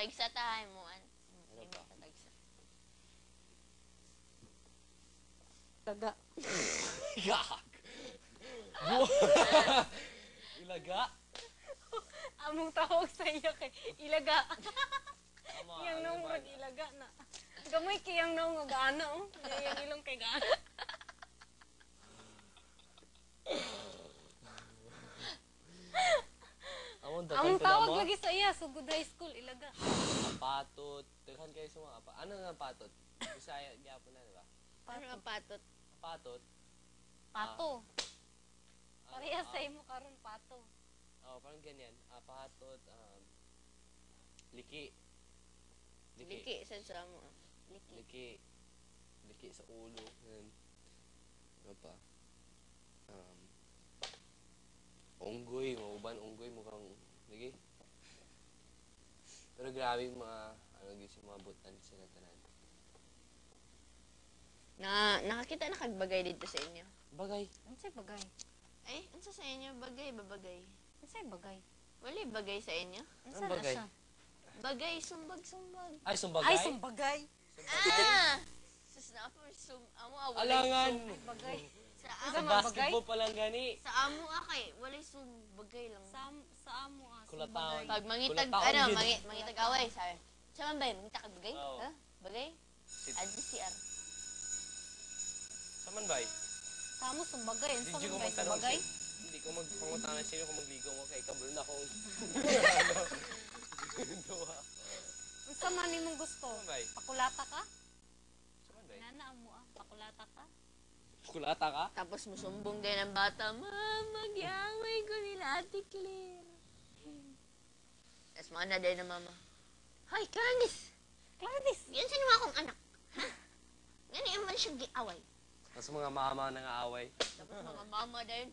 Tagsa tayo mo. Ano pa? Tagsa. Ilaga. Gag! Ilaga? Among tawag sa iya kay ilaga. Tama, Iyang ano nung ba? ilaga na. Gamay kiyang nung gaana oh. Iyang ilong kay gaana. Among tawag lagi sa iya sugod high school ilaga. Apatot. Taghan kayo sa mga Ano nga patot? Bisaya, gyapon na, di ba? Ano ang patot? Apatot. Pato. Pareha sa imo karon pato. Oh, parang ganyan. Apatot, liki. Liki. Sa mo. Liki. Liki. Liki sa ulo. Yan. Ano pa? Unggoy. Mauban unggoy. Mukhang, lagi. Pero grabe yung mga, mga butan sila tanan. Nakakita na kagbagay dito sa inyo. Bagay. Unsay bagay? Ay, unsa sa inyo bagay babagay? Unsay bagay? Wala bagay sa inyo? Unsa Anong na bagay? siya? Bagay, sumbag. Ay, sumbagay? Ay sumbagay. Ah! Sus na po, amo away. Alangan! Bagay. Sa Sa amo, basketball pa lang gani. sa amo akay, walay sumbagay lang. Sa amo Kulataon. sumbagay. Pag mangitag, Kulataon yun. mangitag away, sabi. Sa man ba, mangitag kag bagay? Oo. Ha? Bagay? Adli CR. Saman ba? Sa amo sumbagay. Unsa Hindi ko man ba magtanong sumbagay? Hindi ko magpangutangan sino kung magligo mo kay kabul na akong duwa. Unsa man imong gusto? Saman ba? Pakulata ka? Saman ba? Nana amo pakulata ka? Kulata ka? Tapos musumbong din ang bata, magyamay ko nila Ate Claire. Tapos mga na din ng mama, Hoy, Clarence! Gladys. Yan sino akong anak? Ha? Ganyan man siyang giaway. Tapos mga mama nang aaway. Tapos mga mama din,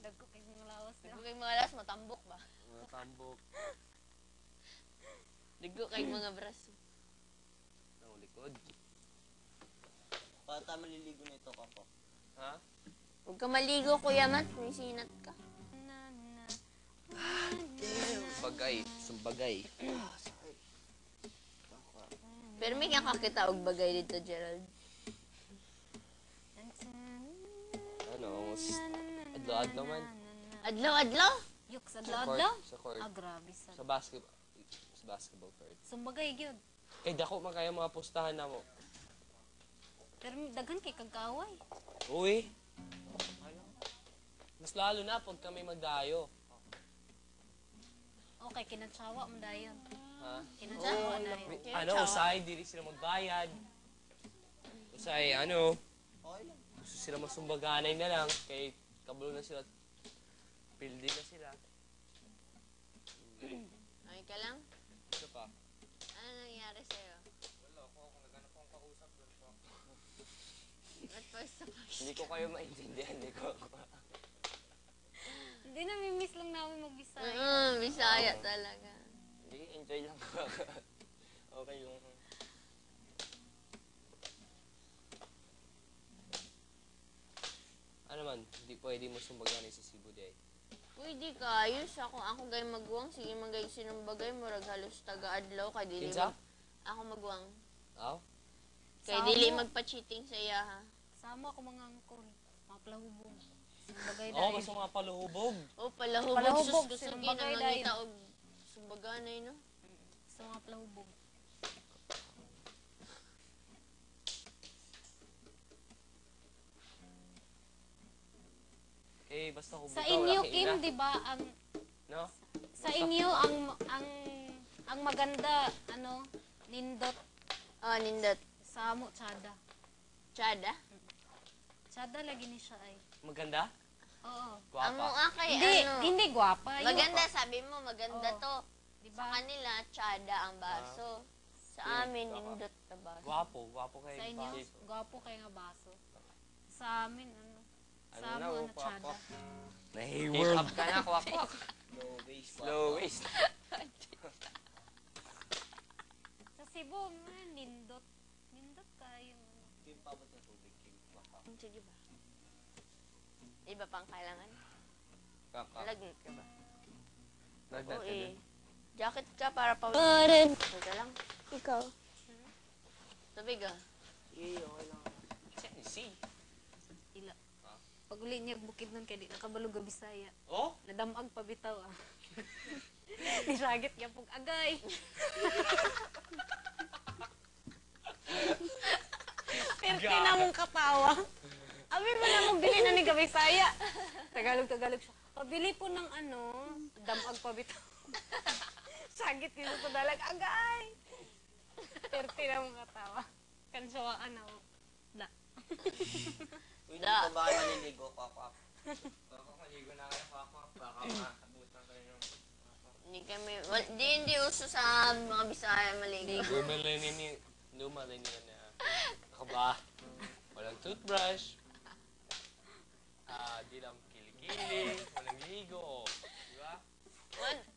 Dagko kay mga lawas na. diggo kay mga las, matambok ba? Mga tambok. Diggo kay mga braso. Ang likod. Bata maliligo na ito, Kako. Ha? Huwag ka maligo, Kuya Mat. May sinat ka. Bagay. Sumbagay. Pero may kakakita og bagay dito, Gerald. Ano? Adlaw-adlaw man. Adlaw-adlaw? Yuk sa Sa adlaw. Sa court. Grabe sa. Sa basketball. Sa basketball court. Sumbagay gyud. Kay dako man kayo mga pustahan na mo. Pero daghan kay kagaway. Uy. Mas lalo na pag kami magdayo. Okay, kinatsawa mo dayon. Ha? Kinatsawa dayon. Ano, usay, dili sila magbayad. Usay, ano, Okay lang. gusto sila masumbaganay na lang. Kay kabulo na sila. Building na sila. Okay ka lang? Ano pa? Ano nangyari sa'yo? Wala ako, kung naghanap akong kausap doon pa. At first of all, Hindi ko kayo maintindihan, hindi ko. Hindi na miss lang namin magbisaya. Bisaya talaga. Hindi, enjoy lang ko. Okay lang. Ano man, hindi pwede mo sumbaganay sa Cebu day. Pwede ka, ayos ako gay magwang, sige man gay sinumbagay, murag halos taga-adlaw, kay dili Kinsa? ako magwang. Aw? Kay Samo. dili magpa-cheating sa iya, ha? Sama ko mga angkol. Mga plahubong. Sumbagay Oo, dayon. basta mga paluhubog. O, palahubog, Palahubog, sus, gusto sinumbagay ginamangita dayon. og sumbaganay, no? Sa mga plahubong. Eh, basta kung Sa bitaw, inyo, laki Kim, ina. di ba, ang No? sa inyo ang maganda ano nindot Oh, nindot. sa amo tsada. Chada? Tsada lagi ni siya ay. Maganda? Oo. Amo Guwapa. akay, Hindi, ano? hindi gwapa. Yung- Maganda, sabi mo, maganda Oo. to. Di Sa ba? kanila, chada ang baso. Sa Yeah, amin, baka. nindot na baso. Gwapo. Gwapo kayo. Sa inyo, Chief. gwapo kayo nga baso. Sa amin, ano? Sa Ano na, amo, oh, ano, tsada. kwak-kwak. Take up ka na, kwak-kwak. Low waist. Slow waist. Sa Cebu, man, nindot. Nindot kayo. Ano. Kim, pabot na tubig, Kim. Baka. Sige ba? Iba pang kailangan? Kwak-kwak. Lagnat ka ba? Lagnat Oo ka eh. din. Jacket ka para pa... Teka lang. Ikaw. Tubig ah. Sige, okay lang. Tennessee. Ila. Pag uli niya bukid nun kaya di nakabalog ga Bisaya. Oh? Nadamag pa bitaw ah. Nisagit niya pong agay. Pero tinamong katawa. Amir mo na mong bili na ni Gabisaya. Tagalog siya. Pabili po ng ano, damag pa bitaw. Sagit yun sa dalag, agay. Pero tinamong katawa. Kansawaan ako. Da. Uy, hindi ka ba kayo maliligo, kwak-kwak? Baka maligo na kayo, kwak-kwak. Baka makabutan kayo ng Hindi uso sa mga Bisaya maligo. Lumalinian na. Ako ba? Walang toothbrush. Di lang kilikili. Walang ligo. Di ba?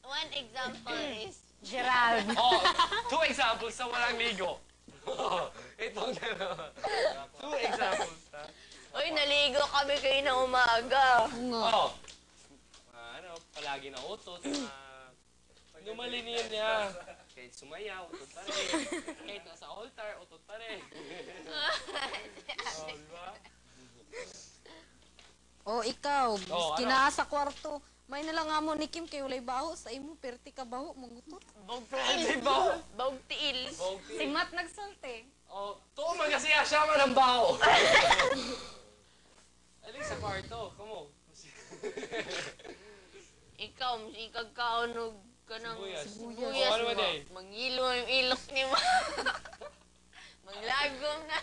One example is... Gerald. Oh, 2 examples sa walang ligo. Itong dalawa. 2 examples, ha? Uy, naligo kami kayo na umaga. Oh. Palagi na utot. Lumalinian niya. Kahit sumayaw, utot pa rin. Kahit nasa altar, utot pa rin. Oh, di ba? Oh, ikaw, Oh, kina sa kwarto. May nalang nga mo ni Kim kay ulay baho sa imo perti ka baho mangutot. Bog tiil. Bog tiil. Si Matt nagsulti. Oh, to man kasi siya man ang bao. Aling sa kwarto, kamo. Ikaw, masikag kaunog ka ng Sibuyas. sibuyas. Oh, ano ba day? Mangilo yung ilok ni mo. Maglagom na.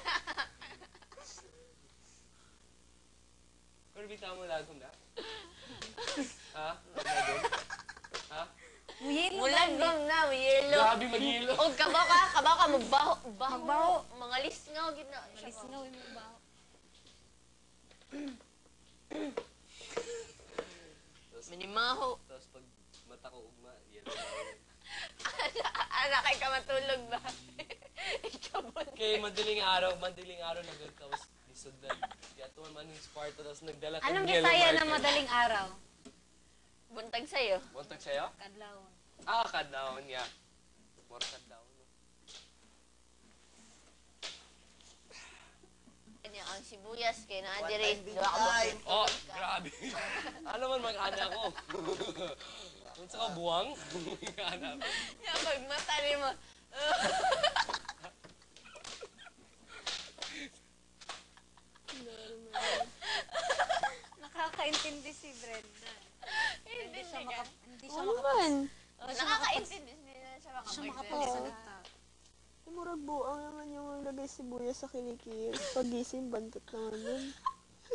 Pero bitaw mo lagom na. Ha? Lagom? Ha? Mulagom na, yelo. Grabe maghilo. O, kabaw ka, magbaho. Magbaho. Mga lisngaw, gina. Malisngaw yung baho. Minimaho. Tapos pag mata ko ugma, yelo. Anak, ay ka matulog ba? Ikaw ba? Kay madaling araw nagkakawas lisod na. Kaya tuwan man yung Sparta, tapos nagdala kang Anong yellow Bisaya marker. na madaling araw? Buntag sa'yo. Buntag sa'yo? Kadlaw. Kadlaon niya. More kadlaon. No? Kanya ang sibuyas, kaya na One dire. time, big time. Oh, grabe. Ano man mag-ana ko? Kung sa ka buwang, mag-ana ko. Kaya pag mata ni mo, Nakakaintindi si Brenda. hindi Hindi ka. siya Naman. Nakakaintindi siya siya makapagsalita. makapagsalita. Murag buang naman yung lagay sibuyas sa kilikil. Pagising, bantot naman yun.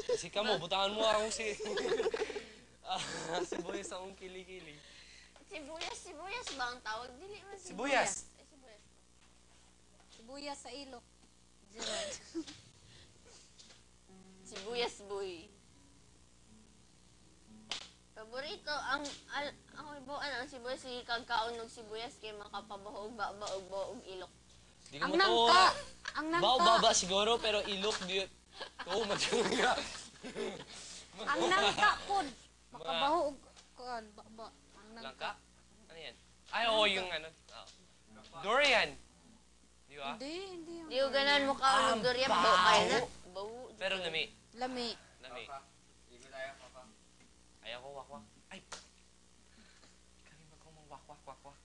Kasi ka mo, butangan mo akong sibuyas akong kilikili. Sibuyas ba ang tawag? Dili man Sibuyas. Ay, sibuyas. Sibuyas sa ilok. Sibuyas, boy. Paborito, ang sibuyas, si kagkaunog sibuyas, kay makapabaho, baog ilok. Di ka Ang mo to. nangka! Ang nangka! Baba siguro, pero ilok di. Oo, madunga. Ang nangka pod! Makabaho og kuan ba. Ang nangka. Langka? Ano yan? Ay, oo, yung ano. Durian. Di ba? Hindi. Di ko ganan mo kaunog durian, bawo kayo na. Bawo. Pero lami. Lami. Lami. Ayaw ko wakwak. Ay! Kalimag ko mong wakwak.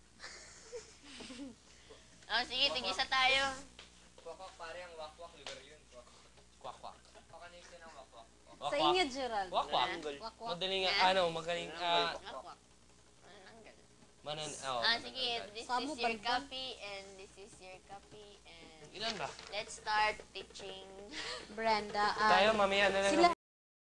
Oh, sige, tigisa tayo. Kwak-kwak, pare ang wak-wak, lugar yun. Wakwak. Pakaniksi ng wak-wak. Sa inyo, Gerald. Wakwak. Wakwak. Madaling, magaling, Akwak. Manananggal. Sige, this Samo is your balban. copy, and this is your copy, and Ilan ba? let's start teaching. Brenda. Tayo, mamaya na lang. Sila